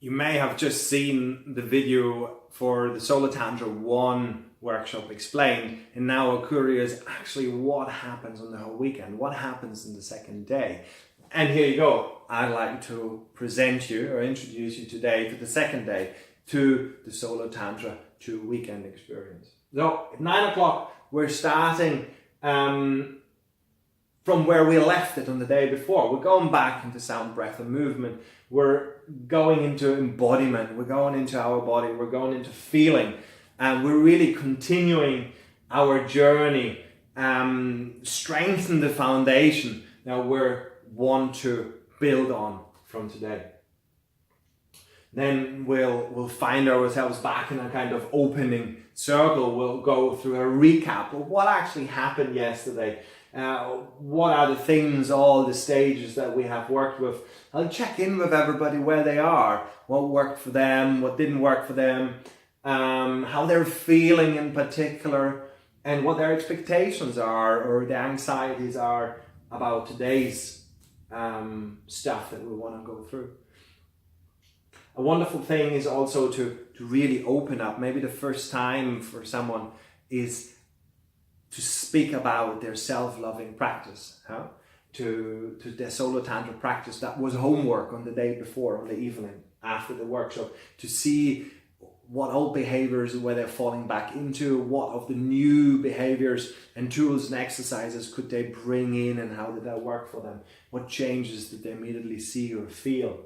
You may have just seen the video for the Solar Tantra 1 workshop explained, and now are curious actually what happens on the whole weekend, what happens in the second day. And here you go. I'd like to present you or introduce you today to the second day, to the Solar Tantra 2 weekend experience. So at 9 o'clock, we're starting from where we left it on the day before. We're going back into sound, breath and movement. We're going into embodiment. We're going into our body. We're going into feeling. And we're really continuing our journey, strengthen the foundation that we want to build on from today. Then we'll find ourselves back in a kind of opening circle. We'll go through a recap of what actually happened yesterday. What are the things, all the stages that we have worked with. I'll check in with everybody where they are, what worked for them, what didn't work for them, how they're feeling in particular, and what their expectations are or the anxieties are about today's stuff that we want to go through. A wonderful thing is also to really open up. Maybe the first time for someone is to speak about their self-loving practice, to their Solar Tantra practice that was homework on the day before, on the evening after the workshop, to see what old behaviors were they falling back into, what of the new behaviors and tools and exercises could they bring in, and how did that work for them, what changes did they immediately see or feel.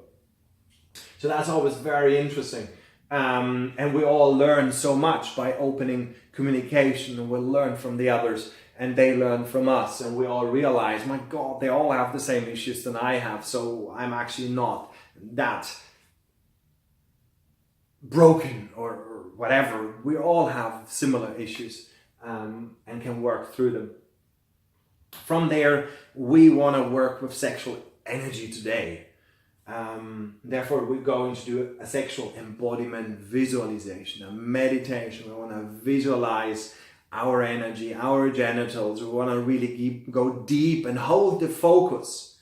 So that's always very interesting. And we all learn so much by opening communication, and we'll learn from the others and they learn from us, and we all realize, my God, they all have the same issues than I have, so I'm actually not that broken or whatever. We all have similar issues and can work through them. From there, we want to work with sexual energy today. Therefore, we're going to do a sexual embodiment visualization, a meditation. We want to visualize our energy, our genitals. We want to really go deep and hold the focus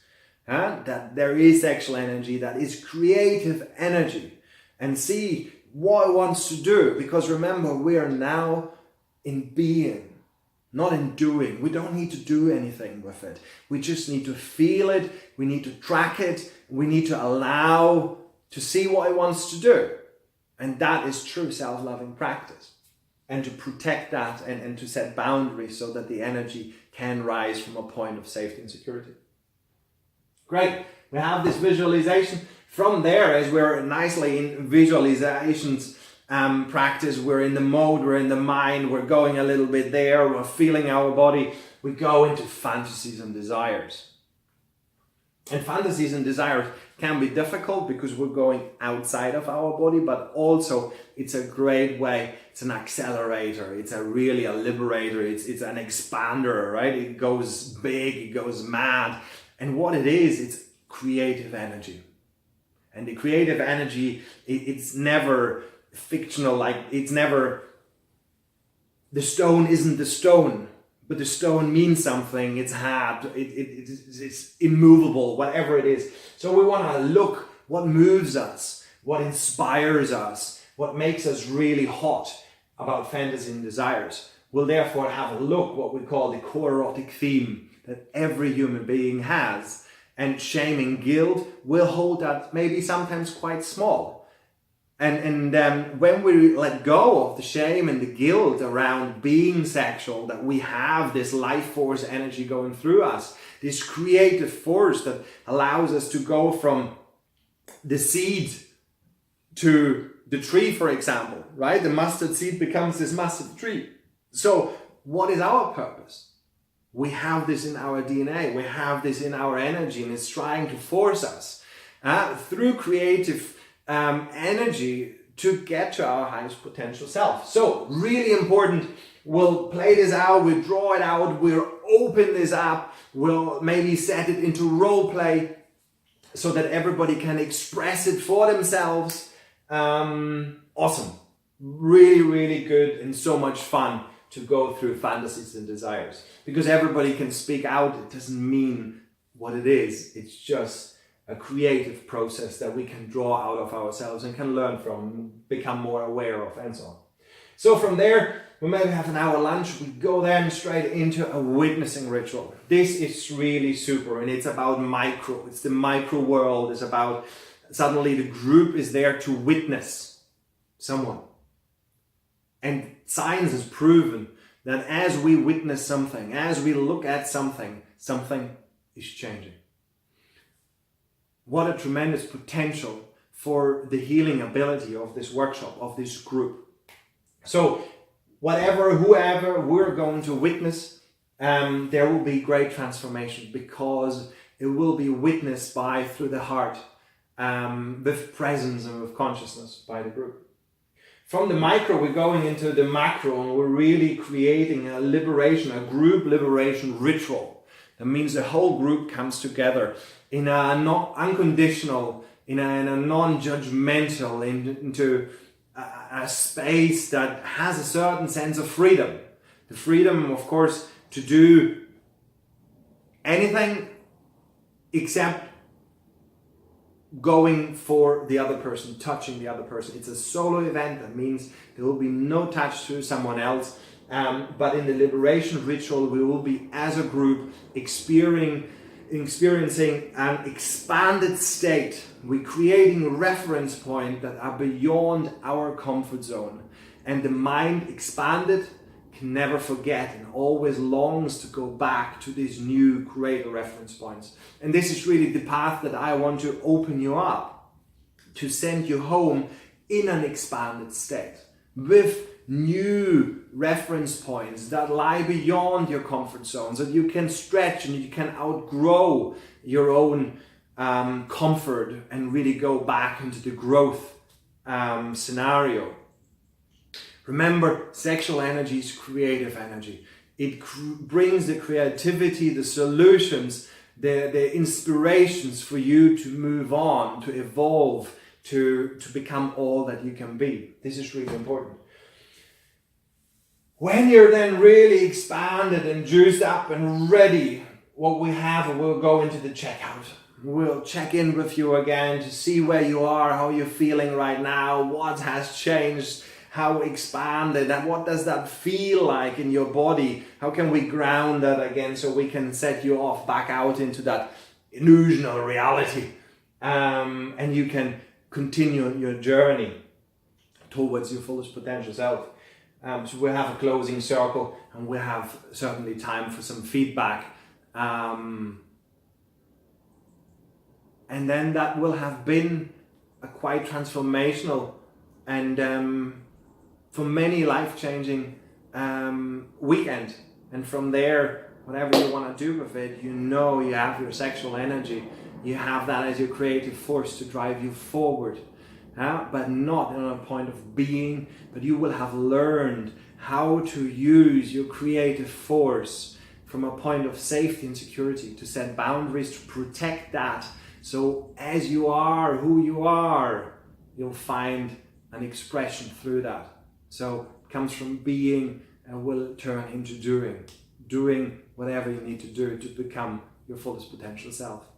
that there is sexual energy, that is creative energy, and see what it wants to do. Because remember, we are now in being, not in doing. We don't need to do anything with it. We just need to feel it. We need to track it. We need to allow to see what it wants to do. And that is true self-loving practice. And to protect that and to set boundaries so that the energy can rise from a point of safety and security. Great. We have this visualization. From there, as we're nicely in visualizations practice, we're in the mode, we're in the mind, we're going a little bit there, we're feeling our body, we go into fantasies and desires. And fantasies and desires can be difficult because we're going outside of our body, but also it's a great way, it's an accelerator, it's really a liberator, it's an expander, right? It goes big, it goes mad. And what it is, it's creative energy. And the creative energy, it's never fictional, like it's never, the stone isn't the stone, but the stone means something, it's hard, it's immovable, whatever it is. So we want to look what moves us, what inspires us, what makes us really hot about fantasy and desires. We'll therefore have a look what we call the core erotic theme that every human being has. And shame and guilt will hold that maybe sometimes quite small. And when we let go of the shame and the guilt around being sexual, that we have this life force energy going through us, this creative force that allows us to go from the seed to the tree, for example, right? The mustard seed becomes this massive tree. So what is our purpose? We have this in our DNA, we have this in our energy, and it's trying to force us through creative energy to get to our highest potential self. So really important, we'll play this out, we'll draw it out, we'll open this up, we'll maybe set it into role play so that everybody can express it for themselves. Awesome, really, really good and so much fun to go through fantasies and desires. Because everybody can speak out, it doesn't mean what it is. It's just a creative process that we can draw out of ourselves and can learn from, become more aware of, and so on. So from there, we maybe have an hour lunch. We go then straight into a witnessing ritual. This is really super, and it's about micro. It's the micro world. It's about suddenly the group is there to witness someone. And science has proven that as we witness something, as we look at something, something is changing. What a tremendous potential for the healing ability of this workshop, of this group. So whoever we're going to witness, there will be great transformation, because it will be witnessed through the heart, with presence and with consciousness by the group. From the micro, we're going into the macro, and we're really creating a group liberation ritual. That means the whole group comes together in a unconditional, in a non-judgmental, into a space that has a certain sense of freedom. The freedom, of course, to do anything except going for the other person, touching the other person. It's a solo event. That means there will be no touch to someone else. But in the liberation ritual, we will be, as a group, experiencing an expanded state. We're creating reference points that are beyond our comfort zone. And the mind expanded can never forget and always longs to go back to these new greater reference points. And this is really the path that I want to open you up, to send you home in an expanded state with new reference points that lie beyond your comfort zone, so that you can stretch and you can outgrow your own comfort and really go back into the growth scenario. Remember, sexual energy is creative energy. It brings the creativity, the solutions, the inspirations for you to move on, to evolve, to become all that you can be. This is really important. When you're then really expanded and juiced up and ready, what we have, we'll go into the checkout. We'll check in with you again to see where you are, how you're feeling right now, what has changed, how expanded, and what does that feel like in your body? How can we ground that again so we can set you off back out into that illusional reality, and you can continue your journey towards your fullest potential self. So we'll have a closing circle, and we'll have certainly time for some feedback. And then that will have been a quite transformational and for many life-changing weekend. And from there, whatever you want to do with it, you have your sexual energy. You have that as your creative force to drive you forward. But not on a point of being, but you will have learned how to use your creative force from a point of safety and security, to set boundaries, to protect that. So as you are who you are, you'll find an expression through that. So it comes from being and will turn into doing whatever you need to do to become your fullest potential self.